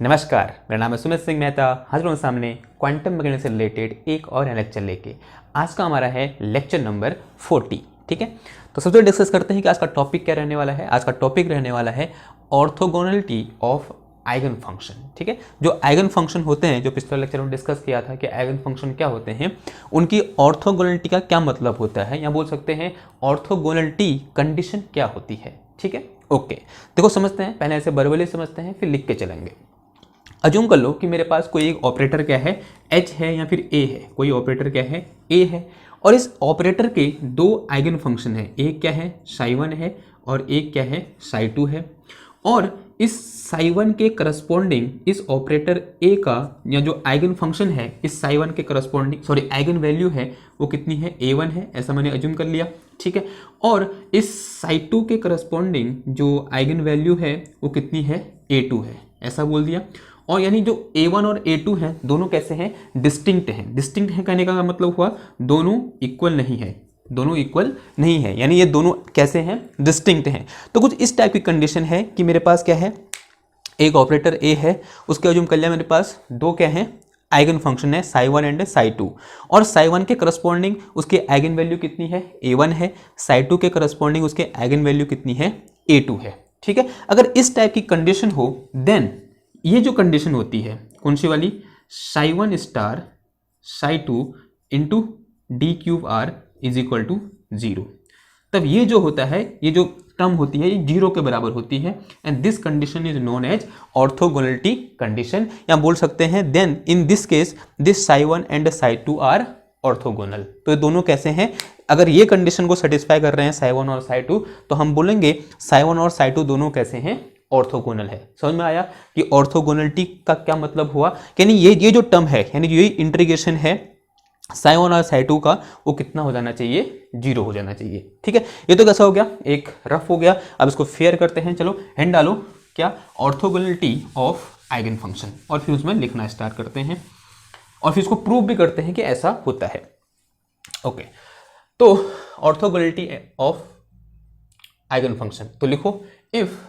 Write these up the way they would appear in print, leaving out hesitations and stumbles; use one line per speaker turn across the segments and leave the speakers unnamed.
नमस्कार, मेरा नाम है सुमित सिंह मेहता। हाजिर हूँ सामने क्वांटम मैकेनिक्स से रिलेटेड एक और लेक्चर लेके। आज का हमारा है लेक्चर नंबर 40। ठीक है, तो सबसे डिस्कस करते हैं कि आज का टॉपिक क्या रहने वाला है। आज का टॉपिक रहने वाला है ऑर्थोगोनलिटी ऑफ आइगन फंक्शन। ठीक है, जो आइगन फंक्शन होते हैं, जो पिछले लेक्चर में डिस्कस किया था कि आइगन फंक्शन क्या होते हैं, उनकी ऑर्थोगोनलिटी का क्या मतलब होता है, या बोल सकते हैं ऑर्थोगोनलिटी कंडीशन क्या होती है। ठीक है, ओके, देखो समझते हैं। पहले ऐसे वर्बली समझते हैं, फिर लिख के चलेंगे। अज्यूम कर लो कि मेरे पास कोई एक ऑपरेटर क्या है, एच है या फिर ए है। कोई ऑपरेटर क्या है, ए है, और इस ऑपरेटर के दो आइगन फंक्शन है। एक क्या है, साई1 है, और एक क्या है, साई2 है। और इस साई1 के करस्पॉन्डिंग इस ऑपरेटर ए का या जो आइगन फंक्शन है इस साई1 के करस्पॉन्डिंग, सॉरी आइगन वैल्यू है, वो कितनी है, a1 है, ऐसा मैंने अज्यूम कर लिया। ठीक है, और इस साई2 के करस्पॉन्डिंग जो आइगन वैल्यू है वो कितनी है, a2 है, ऐसा बोल दिया। और यानी जो a1 और a2 हैं दोनों कैसे हैं, डिस्टिंक्ट हैं। डिस्टिंक्ट है कहने का मतलब हुआ दोनों इक्वल नहीं है, दोनों इक्वल नहीं है, यानी ये दोनों कैसे हैं, डिस्टिंक्ट हैं। तो कुछ इस टाइप की कंडीशन है कि मेरे पास क्या है, एक ऑपरेटर ए है, उसके अज्यूम कर लिया मेरे पास दो क्या है, आइगन फंक्शन है, साई1 एंड साई2। और साई1 के करस्पॉन्डिंग उसके आइगन वैल्यू कितनी है, a1 है। साई2 के करस्पॉन्डिंग उसके आइगन वैल्यू कितनी है, a2 है। ठीक है, अगर इस टाइप की कंडीशन हो, देन ये जो कंडीशन होती है कौन सी वाली, साई1 स्टार साई2 into D cube are is equal to 0। तब ये जो होता है, ये जो टर्म होती है, ये 0 के बराबर होती है, and this condition is known as orthogonality condition, या बोल सकते हैं then in this case this साई1 एंड साई2 आर ऑर्थोगोनल। तो ये दोनों कैसे हैं, अगर ये कंडीशन को सेटिस्फाई कर रहे हैं साई1 और साई2, तो हम बोलेंगे साई1 और साई2 दोनों कैसे हैं, ऑर्थोगोनल है। समझ में आया कि ऑर्थोगोनलिटी का क्या मतलब हुआ, यानी ये जो टर्म है, यानी ये इंटीग्रेशन है साई1 और साई2 का, वो कितना हो जाना चाहिए, 0 हो जाना चाहिए। ठीक है, ये तो कैसा हो गया, एक रफ हो गया। अब इसको फेयर करते हैं, चलो हैंड डालो, क्या, ऑर्थोगोनलिटी ऑफ आइगन फंक्शन, और फिर उसमें लिखना स्टार्ट करते हैं, और फिर इसको प्रूव भी करते हैं कि ऐसा होता है। ओके, तो ऑर्थोगोनलिटी ऑफ आइगन फंक्शन, तो लिखो if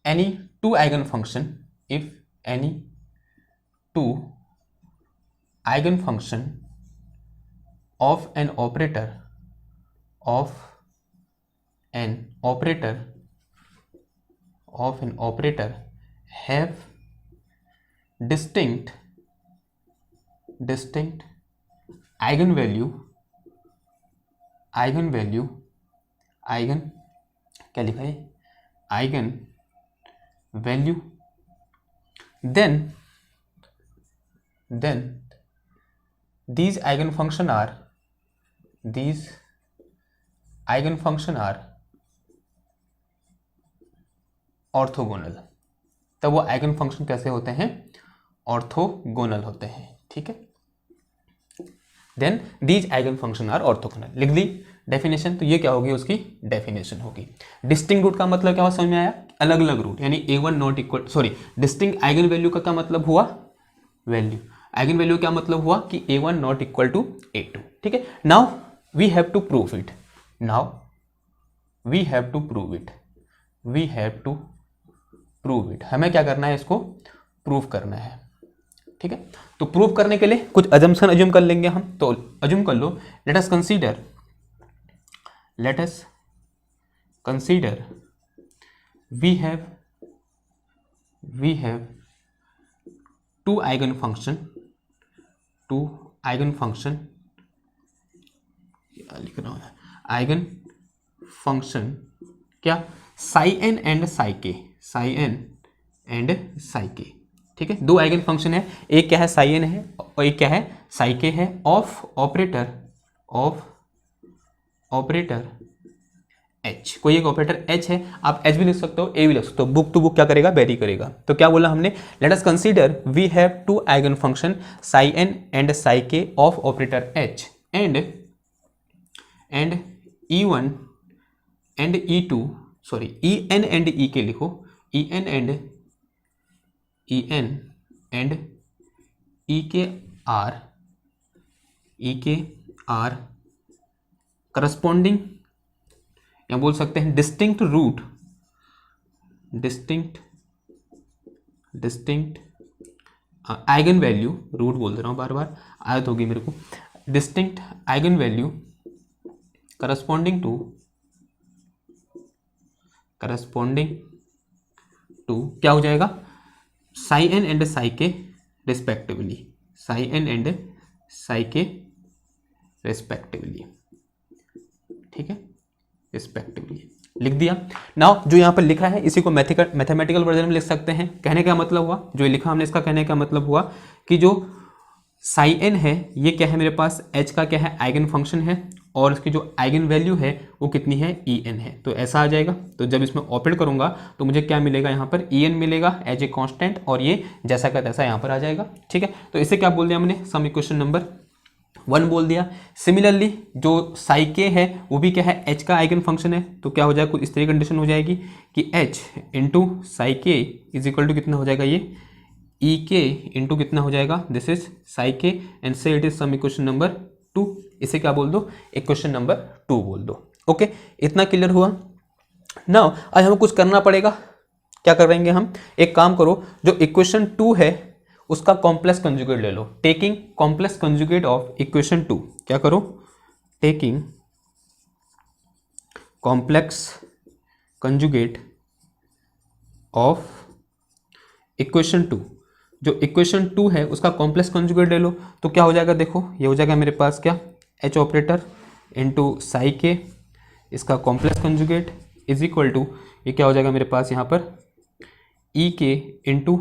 any two eigenfunction, if any two eigenfunction of an operator have distinct eigenvalue क्या लिखा है, eigen value, then these eigenfunction are orthogonal. तब वो आइगन फंक्शन कैसे होते हैं, ऑर्थोगोनल होते हैं। ठीक है, then these eigen function are orthogonal. लिख दी डेफिनेशन, तो ये क्या होगी, उसकी डेफिनेशन होगी। डिस्टिंक्ट रूट का मतलब क्या हुआ, समझ में आया, अलग अलग रूट, यानी a1 not equal, sorry distinct eigen value का क्या मतलब हुआ, वैल्यू, आइगन वैल्यू क्या मतलब हुआ कि a1 not equal to a2। ठीक है, now we have to prove it, हमें क्या करना है, इसको प्रूव करना है। ठीक है, तो प्रूव करने के लिए कुछ अजम्पशन अज्यूम कर लेंगे हम। तो अज्यूम कर लो, let us consider we have two eigenfunction लिख रहा हूं, आइगन फंक्शन क्या, Sai n and psi k। ठीक है, दो आइगन फंक्शन है, एक क्या है साई n है और एक क्या है साई k है, ऑफ ऑपरेटर H। कोई एक ऑपरेटर H है, आप H भी लिख सकते हो, A भी लिख सकते हो, बुक टू बुक क्या करेगा, वेरी करेगा। तो क्या बोला हमने, let us consider we have to eigen function psi n and psi k of operator H and E1 and E2, sorry En and E k लिखो, En and E k are corresponding, या बोल सकते हैं distinct distinct eigen value, root बोल दे रहा हूँ बार बार, आयत होगी मेरे को, distinct eigen value corresponding to क्या हो जाएगा, psi n and psi k respectively, psi n and psi k respectively, ठीक है, रिस्पेक्टिवली लिख दिया। नाउ जो यहाँ पर लिखा है इसी को मैथमेटिकल वर्जन में लिख सकते हैं। कहने का मतलब हुआ, जो लिखा हमने इसका कहने का मतलब हुआ कि जो साई एन है ये क्या है मेरे पास, एच का क्या है, आइगन फंक्शन है, और इसकी जो आइगन वैल्यू है वो कितनी है, ई एन है। तो ऐसा आ जाएगा। तो जब इसमें ऑपरेट करूंगा तो मुझे क्या मिलेगा, यहाँ पर ई एन मिलेगा एज ए कॉन्स्टेंट, और ये जैसा का तैसा यहाँ पर आ जाएगा। ठीक है, तो इसे क्या बोल दिया हमने, सम इक्वेशन नंबर 1 बोल दिया। सिमिलरली जो साई के है वो भी क्या है, एच का आइगन फंक्शन है। तो क्या हो जाएगा, कुछ इस तरह कंडीशन हो जाएगी कि एच इंटू साई के इज इक्वल टू कितना हो जाएगा, ये ई के इंटू कितना हो जाएगा, दिस इज साई के, and say it is some equation number 2। इसे क्या बोल दो, इक्वेशन नंबर 2 बोल दो। ओके, इतना क्लियर हुआ। नाउ आज हमें कुछ करना पड़ेगा। क्या करेंगे हम, एक काम करो, जो इक्वेशन 2 है उसका कॉम्प्लेक्स कंजुगेट ले लो। Taking complex conjugate of equation 2, क्या करो, taking complex conjugate of equation 2, जो इक्वेशन 2 है उसका कॉम्प्लेक्स कंजुगेट ले लो। तो क्या हो जाएगा, देखो ये हो जाएगा मेरे पास क्या, H operator into psi k, इसका complex conjugate is equal to, ये क्या हो जाएगा मेरे पास यहाँ पर ई के इंटू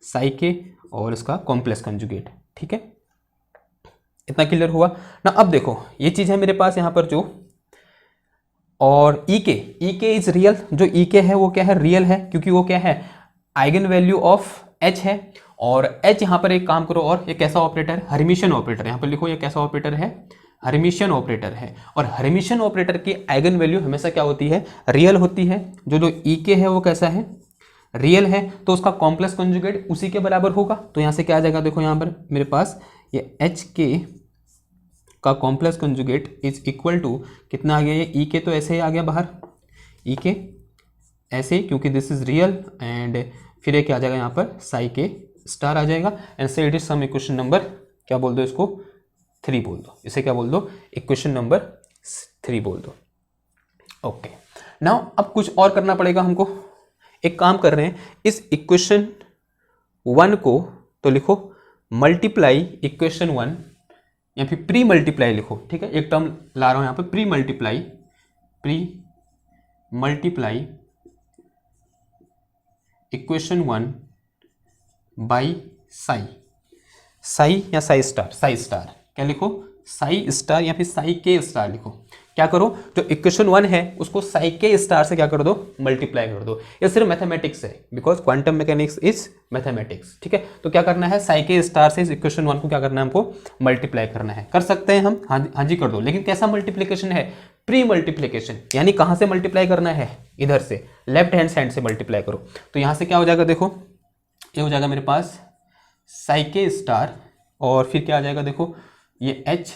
साई के और इसका कॉम्प्लेक्स कंजुगेट। ठीक है, इतना क्लियर हुआ ना। अब देखो ये चीज़ है मेरे पास यहाँ पर जो, और ई के इज रियल, जो ई के है वो क्या है, रियल है, क्योंकि वो क्या है, आइगन वैल्यू ऑफ एच है। और एच यहाँ पर एक काम करो, और ये कैसा ऑपरेटर है, हर्मिशियन ऑपरेटर, यहाँ पर लिखो ये कैसा ऑपरेटर है, हर्मिशियन ऑपरेटर है। और हर्मिशियन ऑपरेटर की आइगन वैल्यू हमेशा क्या होती है, रियल होती है। जो ई के है वो कैसा है, रियल है, तो उसका कॉम्प्लेक्स कंजुगेट उसी के बराबर होगा। तो यहाँ से क्या आ जाएगा, देखो यहाँ पर मेरे पास ये एच के का complex conjugate is equal to कितना आ गया, ये ई के तो ऐसे ही आ गया बाहर, ई के ऐसे, क्योंकि दिस इज रियल, एंड फिर एक क्या आ जाएगा यहाँ पर साई के स्टार आ जाएगा, and say it is some equation number, क्या बोल दो इसको, 3 बोल दो। इसे क्या बोल दो, इक्वेशन नंबर 3 बोल दो। ओके, नाउ अब कुछ और करना पड़ेगा हमको। एक काम कर रहे हैं, इस इक्वेशन 1 को तो लिखो मल्टीप्लाई इक्वेशन 1, या फिर प्री मल्टीप्लाई लिखो। ठीक है, एक टर्म ला रहा हूं यहाँ पर, pre multiply equation 1 by Sai या साई स्टार, क्या लिखो, साई स्टार या फिर साई के स्टार लिखो। क्या करो, जो इक्वेशन 1 है उसको साई के स्टार से क्या कर दो, मल्टीप्लाई कर दो। ये सिर्फ मैथमेटिक्स है, because quantum mechanics is mathematics. ठीक है, तो क्या करना है, साई के स्टार से इस इक्वेशन 1 को क्या करना है, हमको मल्टीप्लाई करना है। कर सकते हैं हम, हाँ जी कर दो, लेकिन कैसा मल्टीप्लीकेशन है, प्री मल्टीप्लीकेशन, यानी कहाँ से मल्टीप्लाई करना है, इधर से, लेफ्ट हैंड साइड से मल्टीप्लाई करो। तो यहाँ से क्या हो जाएगा, देखो ये हो जाएगा मेरे पास साई के स्टार, और फिर क्या आ जाएगा, देखो ये एच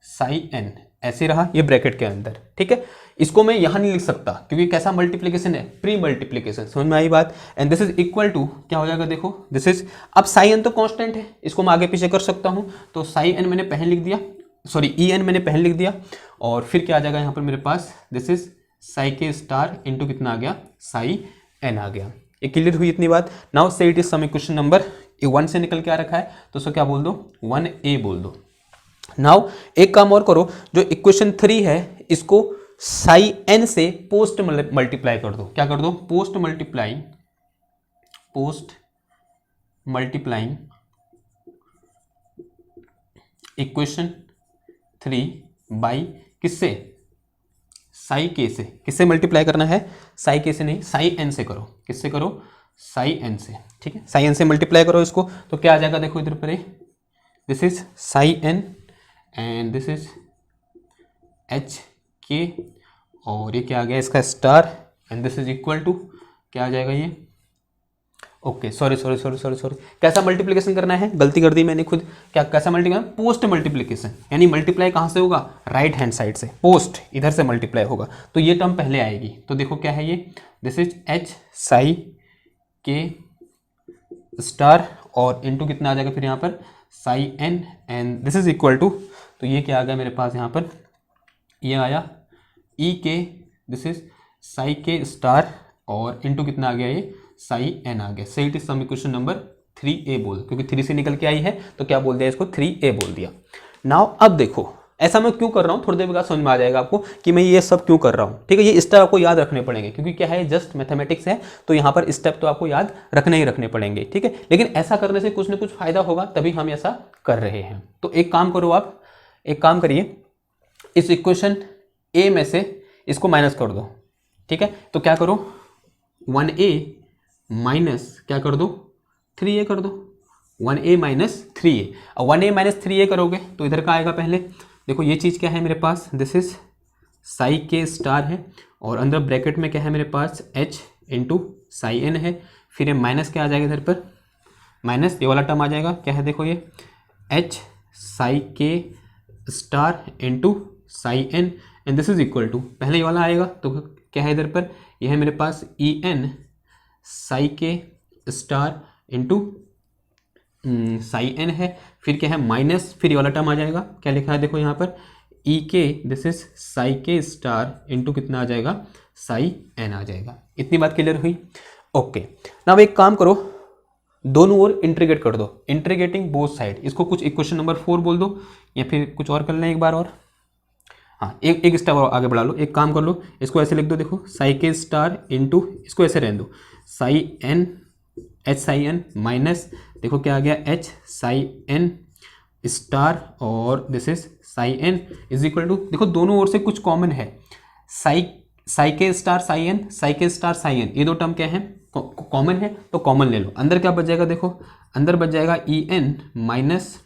साई एन ऐसे रहा, ये ब्रैकेट के अंदर। ठीक है, इसको मैं यहाँ नहीं लिख सकता क्योंकि कैसा मल्टीप्लिकेशन है, प्री मल्टीप्लिकेशन, समझ में आई बात। And this is equal to क्या हो जाएगा, देखो दिस इज, अब साई एन तो कांस्टेंट है, इसको मैं आगे पीछे कर सकता हूँ। तो साई एन मैंने पहले लिख दिया, सॉरी ई एन मैंने पहले लिख दिया, और फिर क्या आ जाएगा यहाँ पर मेरे पास, दिस इज साई के स्टार इंटू कितना आ गया, साई एन आ गया। ये क्लियर हुई इतनी बात। Now say it is some equation number 1 से निकल के आ रखा है, तो उसको क्या बोल दो, 1a बोल दो। नाउ एक काम और करो, जो इक्वेशन 3 है इसको साई एन से पोस्ट मल्टीप्लाई कर दो। क्या कर दो, पोस्ट मल्टीप्लाइंग इक्वेशन 3 बाई किससे, साई के से। किससे मल्टीप्लाई करना है, साई के से नहीं, साई एन से करो। किससे करो, साई एन से। ठीक है, साई एन से मल्टीप्लाई करो इसको, तो क्या आ जाएगा, देखो इधर पर, this is psi n and this is H k, और ये क्या आ गया इसका star, and this is equal to क्या आ जाएगा ये, ओके सॉरी, कैसा मल्टीप्लिकेशन करना है, गलती कर दी मैंने खुद। क्या कैसा मल्टीप्लिकेशन, पोस्ट मल्टीप्लिकेशन, यानी मल्टीप्लाई कहाँ से होगा, राइट हैंड साइड से, पोस्ट इधर से मल्टीप्लाई होगा, तो ये टर्म पहले आएगी। तो देखो क्या है ये, दिस इज एच साई के स्टार और इंटू कितना आ जाएगा फिर यहाँ पर psi n, and this is equal to, तो ये क्या आ गया मेरे पास यहाँ पर, ये आया ई के, दिस इज साई के स्टार और इंटू कितना आ गया ये साई एन आ गया। So it is some equation number 3A बोल, क्योंकि 3 से निकल के आई है तो क्या बोल दिया इसको 3A बोल दिया। नाउ अब देखो ऐसा मैं क्यों कर रहा हूँ, थोड़ी देर बाद समझ में आ जाएगा आपको कि मैं ये सब क्यों कर रहा हूँ, ठीक है। ये स्टेप आपको याद रखने पड़ेंगे क्योंकि क्या है जस्ट मैथमेटिक्स है, तो यहाँ पर स्टेप तो आपको याद रखने ही रखने पड़ेंगे, ठीक है। लेकिन ऐसा करने से कुछ ना कुछ फायदा होगा, तभी हम ऐसा कर रहे हैं। तो एक काम करो, आप एक काम करिए, इस इक्वेशन ए में से इसको माइनस कर दो, ठीक है। तो क्या करो 1A माइनस क्या कर दो 3A कर दो, 1A माइनस 3A। अब 1A माइनस 3A करोगे तो इधर का आएगा, पहले देखो ये चीज़ क्या है मेरे पास, दिस इज साई के स्टार है और अंदर ब्रैकेट में क्या है मेरे पास H इंटू साई एन है, फिर ये माइनस क्या आ जाएगा इधर पर, माइनस ये वाला टर्म आ जाएगा, क्या है देखो ये H साई के star into psi n, and this is equal to, पहले ये वाला आएगा तो क्या है इधर पर, यह है मेरे पास ई एन साई के स्टार इंटू साई एन है, फिर क्या है माइनस, फिर ये वाला टर्म आ जाएगा, क्या लिखा है देखो यहाँ पर ई के, दिस इज साई के स्टार इंटू कितना आ जाएगा साई एन आ जाएगा। इतनी बात क्लियर हुई? ओके। ना अब एक काम करो, दोनों ओर इंटीग्रेट कर दो, इंटीग्रेटिंग बोथ साइड, इसको कुछ इक्वेशन नंबर 4 बोल दो या फिर कुछ और कर लें एक बार और, हाँ एक स्टेप और आगे बढ़ा लो, एक काम कर लो, इसको ऐसे लिख दो, देखो साई के स्टार इंटू, इसको ऐसे रहने दो psi n H psi N minus, देखो क्या आ गया एच साई एन स्टार और this is psi n is equal to, देखो दोनों ओर से कुछ कॉमन है, साई के स्टार साई एन, साई के स्टार साई एन, ये दो टर्म क्या है कॉमन है, तो कॉमन ले लो। अंदर क्या बच जाएगा, देखो अंदर बच जाएगा ई एन माइनस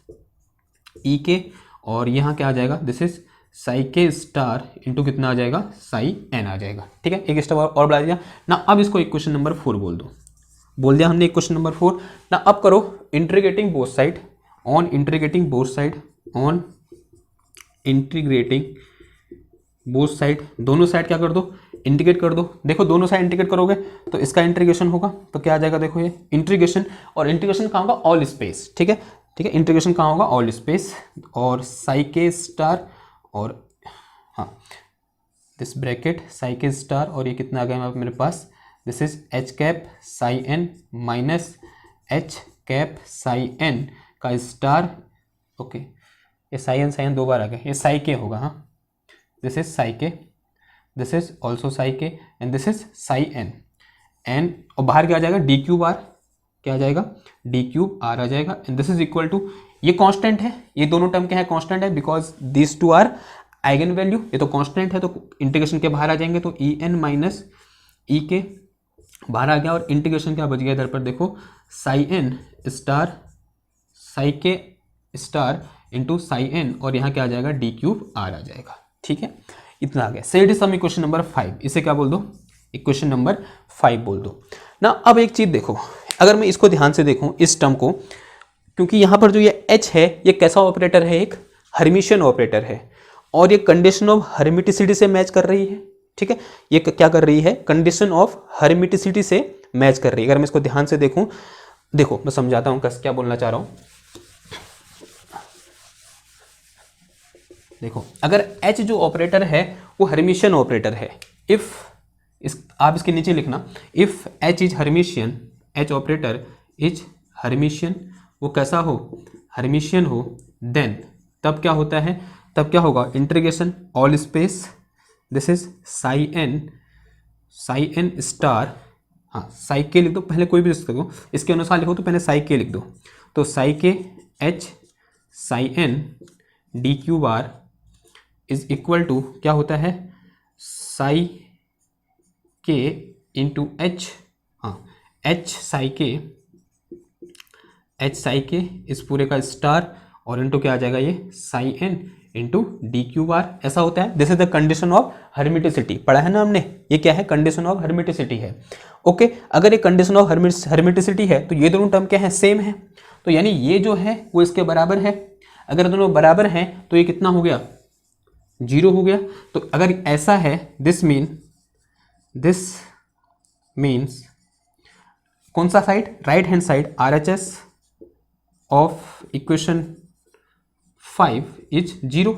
ई के, और यहाँ क्या आ जाएगा दिस इज साई के स्टार इंटू कितना आ जाएगा साई एन आ जाएगा, ठीक है। एक स्टेप और बढ़ा दिया ना। अब इसको इक्वेशन नंबर 4 बोल दो, बोल दिया हमने इक्वेशन नंबर 4 ना। अब करो integrating both side, on integrating both side, on integrating both side, दोनों साइड क्या कर दो इंटीग्रेट कर दो। देखो दोनों साइड इंटीग्रेट करोगे तो इसका इंटीग्रेशन होगा, तो क्या आ जाएगा देखो ये इंटीग्रेशन, और इंटीग्रेशन कहाँ होगा ऑल स्पेस, ठीक है, ठीक है। इंटीग्रेशन कहाँ होगा ऑल स्पेस, और साई के स्टार और हाँ दिस ब्रैकेट साई के स्टार, और ये कितना आ गया मेरे पास, this is H cap psi N minus H cap psi N का स्टार, ओके ये साई एन दो बार आ गया, ये साई के होगा, हाँ दिस इज साई के, दिस इज ऑल्सो साई के, and this is psi n, n और बाहर क्या आ जाएगा डी क्यूब आर, क्या आ जाएगा डी क्यूब आर आ जाएगा, and this is equal to, ये कांस्टेंट है, ये दोनों टर्म क्या है कांस्टेंट है, because this two are eigen value, ये तो कांस्टेंट है तो इंटीग्रेशन के बाहर आ जाएंगे, तो ई एन माइनस ई के बाहर आ गया, और इंटीग्रेशन क्या बच गया इधर पर देखो साई एन स्टार साई के स्टार इंटू साई एन, और यहाँ क्या आ जाएगा डी क्यूब आर आ जाएगा, ठीक है। इतना आ गया। Set is some equation number 5, इसे क्या बोल दो इक्वेशन नंबर 5 बोल दो ना। अब एक चीज देखो, अगर मैं इसको ध्यान से देखूं इस टर्म को, क्योंकि यहाँ पर जो ये h है ये कैसा ऑपरेटर है, एक हर्मिशियन ऑपरेटर है, और ये कंडीशन ऑफ हर्मिटिसिटी से मैच कर रही है, ठीक है। ये क्या कर रही है कंडीशन ऑफ हर्मिटिसिटी से मैच कर रही है। अगर मैं इसको ध्यान से देखूं, देखो मैं समझाता हूं क्या बोलना चाह रहा हूं। देखो अगर h जो ऑपरेटर है वो हर्मिशियन ऑपरेटर है, इफ आप इसके नीचे लिखना, if h is Hermitian, h operator is Hermitian, वो कैसा हो हर्मिशियन हो, देन तब क्या होता है, तब क्या होगा integration all space, this is psi n star, हाँ साई के लिख दो पहले, कोई भी लिख सकते हो, इसके अनुसार लिखो तो पहले साई के लिख दो, तो psi k H psi N D cube are is equal to क्या होता है साई के इंटू एच, हाँ एच साई के इस पूरे का स्टार, और इंटू क्या आ जाएगा ये psi N into D cube R, ऐसा होता है। This is the condition of hermiticity, पढ़ा है ना हमने, ये क्या है कंडीशन ऑफ हर्मिटिसिटी है, ओके। अगर ये कंडीशन ऑफ हर्मिटिसिटी है तो ये दोनों टर्म क्या है सेम है, तो यानी ये जो है वो इसके बराबर है, अगर दोनों बराबर हैं तो ये कितना हो गया 0 हो गया। तो अगर ऐसा है दिस मीन्स कौन सा side, right hand side, RHS of equation 5 is 0,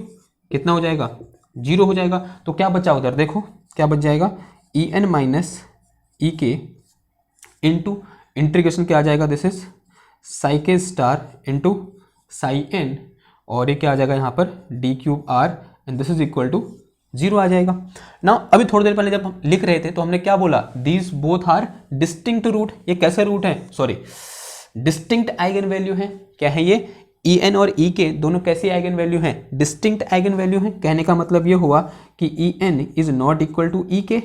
कितना हो जाएगा, 0 हो जाएगा। तो क्या बचा उधर, देखो क्या बच जाएगा, En माइनस ई के इंटू इंटीग्रेशन क्या आ जाएगा, दिस इज साई के स्टार इंटू साई एन, और ये क्या आ जाएगा यहाँ पर d cube r, and this is equal to 0 आ जाएगा ना। अभी थोड़ी देर पहले जब हम लिख रहे थे तो हमने क्या बोला, these both are distinct root, ये कैसे रूट है, सॉरी डिस्टिंक्ट आइगन वैल्यू है। क्या है ये, ई एन और ई के दोनों कैसी आइगन वैल्यू हैं, डिस्टिंक्ट आइगन वैल्यू हैं। कहने का मतलब ये हुआ कि E N is not equal to E K,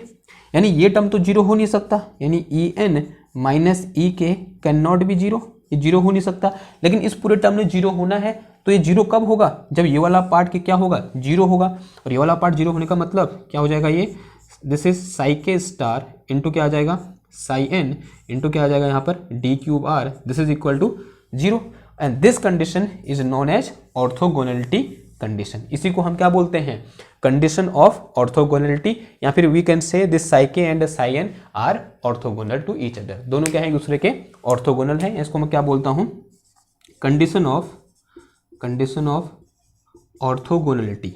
यानी ये टर्म तो 0 हो नहीं सकता, यानी ई एन माइनस ई के कैन नॉट बी 0, ये 0 हो नहीं सकता। लेकिन इस पूरे टर्म में 0 होना है, तो ये 0 कब होगा, जब ये वाला पार्ट क्या होगा, 0 होगा। और ये वाला पार्ट 0 होने का मतलब क्या हो जाएगा, ये दिस इज साई के स्टार इंटू क्या आ जाएगा, साई एन इंटू क्या आ जाएगा यहाँ पर d cube r, this is equal to 0, and this condition is known as orthogonality condition. इसी को हम क्या बोलते हैं, कंडीशन ऑफ ऑर्थोगोनलिटी, या फिर we can say this psi के and psi N are orthogonal to each other, दोनों क्या है, एक दूसरे के ऑर्थोगोनल है। इसको मैं क्या बोलता हूँ, कंडीशन ऑफ ऑर्थोगोनलिटी,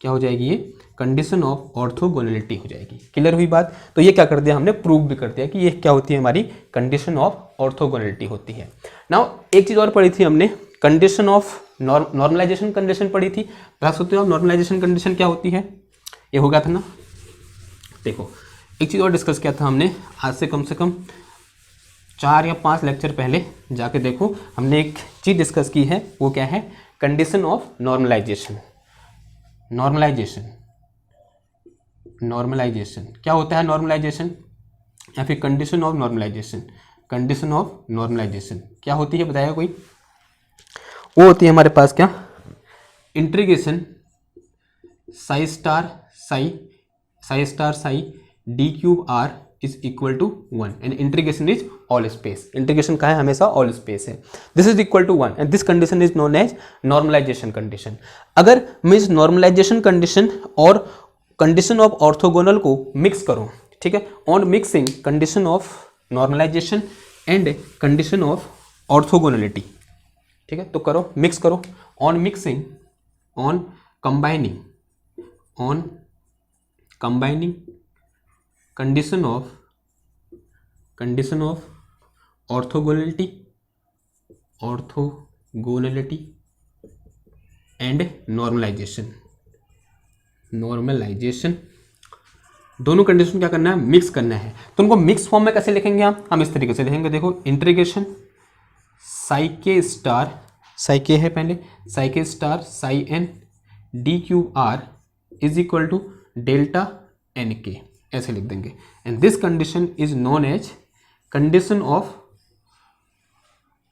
क्या हो जाएगी ये, कंडीशन ऑफ ऑर्थोगोनलिटी हो जाएगी। क्लियर हुई बात। तो ये क्या कर दिया हमने, प्रूव भी कर दिया कि ये क्या होती है, हमारी कंडीशन ऑफ ऑर्थोगोनलिटी होती है। नाउ एक चीज और पढ़ी थी हमने, कंडीशन ऑफ नॉर्मलाइजेशन कंडीशन पढ़ी थी। बता सकते हो आप नॉर्मलाइजेशन कंडीशन क्या होती है, ये हो गया था ना। देखो एक चीज और डिस्कस किया था हमने, आज से कम 4 या 5 लेक्चर पहले जाके देखो, हमने एक चीज डिस्कस की है, वो क्या है, कंडीशन ऑफ नॉर्मलाइजेशन। नॉर्मलाइजेशन क्या होता है, नॉर्मलाइजेशन या फिर condition of normalisation, condition of normalisation क्या होती है, बताएगा कोई। वो होती है हमारे पास क्या, integration psi star psi d cube are is equal to 1 and integration is all space. Integration का है, हमेशा ऑल स्पेस है। This is equal to 1 and this condition is known as normalisation condition. अगर मैं इस नॉर्मलाइजेशन कंडीशन और condition of orthogonal को mix करूं, ठीक है, on mixing condition of normalisation and condition of orthogonality, ठीक है, तो करो, मिक्स करो, on mixing, on combining condition of orthogonality and normalisation दोनों कंडीशन क्या करना है, मिक्स करना है। तो उनको मिक्स फॉर्म में कैसे लिखेंगे हम इस तरीके से लिखेंगे, देखो इंटीग्रेशन साई के है पहले, साई के star psi N D cube are is equal to delta N K, ऐसे लिख देंगे। And this condition is known as condition of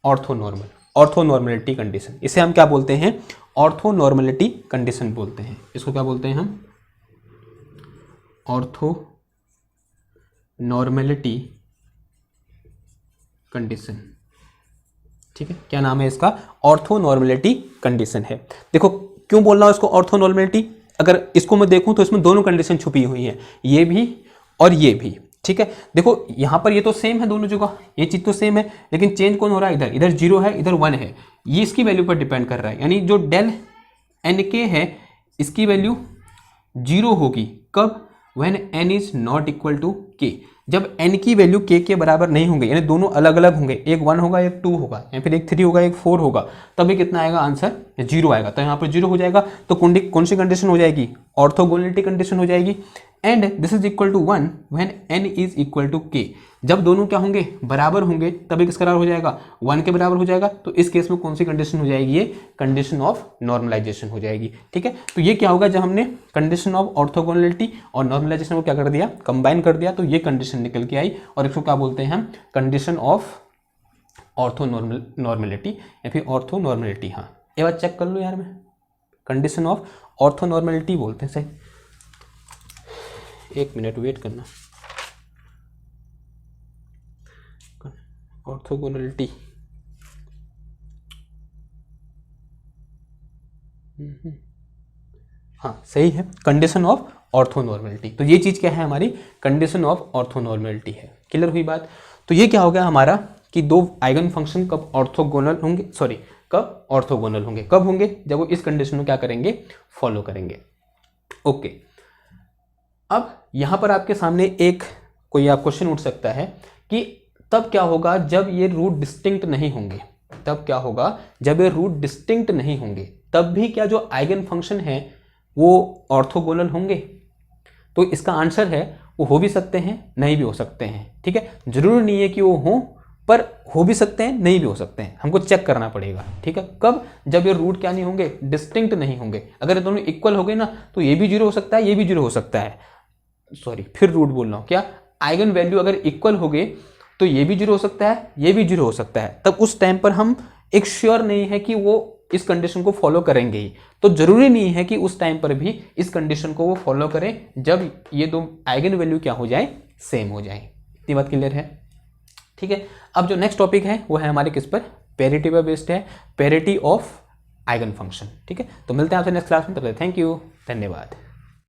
orthonormality condition. इसे हम क्या बोलते हैं, ऑर्थोनॉर्मलिटी कंडीशन बोलते हैं। इसको क्या बोलते हैं हम, ऑर्थोनॉर्मलिटी कंडीशन, ठीक है। क्या नाम है इसका, ऑर्थोनॉर्मलिटी कंडीशन है। देखो क्यों बोल रहा हूं इसको ऑर्थोनॉर्मलिटी, अगर इसको मैं देखूं तो इसमें दोनों कंडीशन छुपी हुई हैं, ये भी और ये भी, ठीक है। देखो यहाँ पर ये तो सेम है दोनों जगह, ये चीज तो सेम है, लेकिन चेंज कौन हो रहा है, इधर 0 है, इधर 1 है, ये इसकी वैल्यू पर डिपेंड कर रहा है। यानी जो डेल एन के है इसकी वैल्यू 0 होगी, कब, when n is not equal to k, जब n की वैल्यू k के बराबर नहीं होंगे, यानी दोनों अलग अलग होंगे, एक 1 होगा एक 2 होगा, या फिर एक 3 होगा एक 4 होगा, तभी कितना आएगा आंसर, 0 आएगा। तो यहाँ पर 0 हो जाएगा, तो कौन सी कंडीशन हो जाएगी, ऑर्थोगोनलिटी कंडीशन हो जाएगी। And this is equal to 1 when n is equal to k, जब दोनों क्या होंगे, बराबर होंगे, तभी किसके बराबर हो जाएगा, 1 के बराबर हो जाएगा। तो इस केस में कौन सी कंडीशन हो जाएगी, ये कंडीशन ऑफ नॉर्मलाइजेशन हो जाएगी, ठीक है। तो ये क्या होगा, जब हमने कंडीशन ऑफ ऑर्थोगोनलिटी और नॉर्मलाइजेशन को क्या कर दिया, कंबाइन कर दिया, तो ये कंडीशन निकल के आई, और इसको क्या बोलते हैं हम, कंडीशन ऑफ ऑर्थोनॉर्मलिटी या फिर ऑर्थोनॉर्मलिटी। हाँ ये बात चेक कर लो यार, मैं कंडीशन ऑफ ऑर्थोनॉर्मलिटी बोलते हैं, सही। 1 मिनट वेट करना, ऑर्थोगोनलिटी, हाँ सही है, कंडीशन ऑफ ऑर्थोनॉर्मलिटी। तो ये चीज क्या है हमारी, कंडीशन ऑफ ऑर्थोनॉर्मलिटी है। क्लियर हुई बात। तो ये क्या हो गया हमारा कि दो आइगन फंक्शन कब ऑर्थोगोनल होंगे, कब ऑर्थोगोनल होंगे, कब होंगे, जब वो इस कंडीशन को क्या करेंगे, फॉलो करेंगे। ओके, अब यहां पर आपके सामने एक कोई आप क्वेश्चन उठ सकता है कि तब क्या होगा जब ये रूट डिस्टिंक्ट नहीं होंगे, तब क्या होगा जब ये रूट डिस्टिंक्ट नहीं होंगे, तब भी क्या जो आइगन फंक्शन है वो ऑर्थोगोनल होंगे? तो इसका आंसर है वो हो भी सकते हैं, नहीं भी हो सकते हैं। ठीक है, जरूरी नहीं है कि वो हो, पर हो भी सकते हैं, नहीं भी हो सकते हैं, हमको चेक करना पड़ेगा। ठीक है, कब, जब ये रूट क्या नहीं होंगे, डिस्टिंक्ट नहीं होंगे। अगर ये दोनों इक्वल हो गए ना तो ये भी जीरो हो सकता है, ये भी जीरो हो सकता है, सॉरी फिर रूट बोल रहा हूँ, क्या आइगन वैल्यू अगर इक्वल हो गए तो ये भी जीरो हो सकता है, ये भी जीरो हो सकता है। तब उस टाइम पर हम एक श्योर नहीं है कि वो इस कंडीशन को फॉलो करेंगे ही, तो जरूरी नहीं है कि उस टाइम पर भी इस कंडीशन को वो फॉलो करें जब ये दो आइगन वैल्यू क्या हो जाए, सेम हो जाए। इतनी बात क्लियर है? ठीक है, अब जो नेक्स्ट टॉपिक है वो है हमारे किस पर, पेरिटी पर बेस्ड है, पेरिटी ऑफ आइगन फंक्शन। ठीक है, तो मिलते हैं आपसे नेक्स्ट क्लास में, तब तक थैंक यू, धन्यवाद।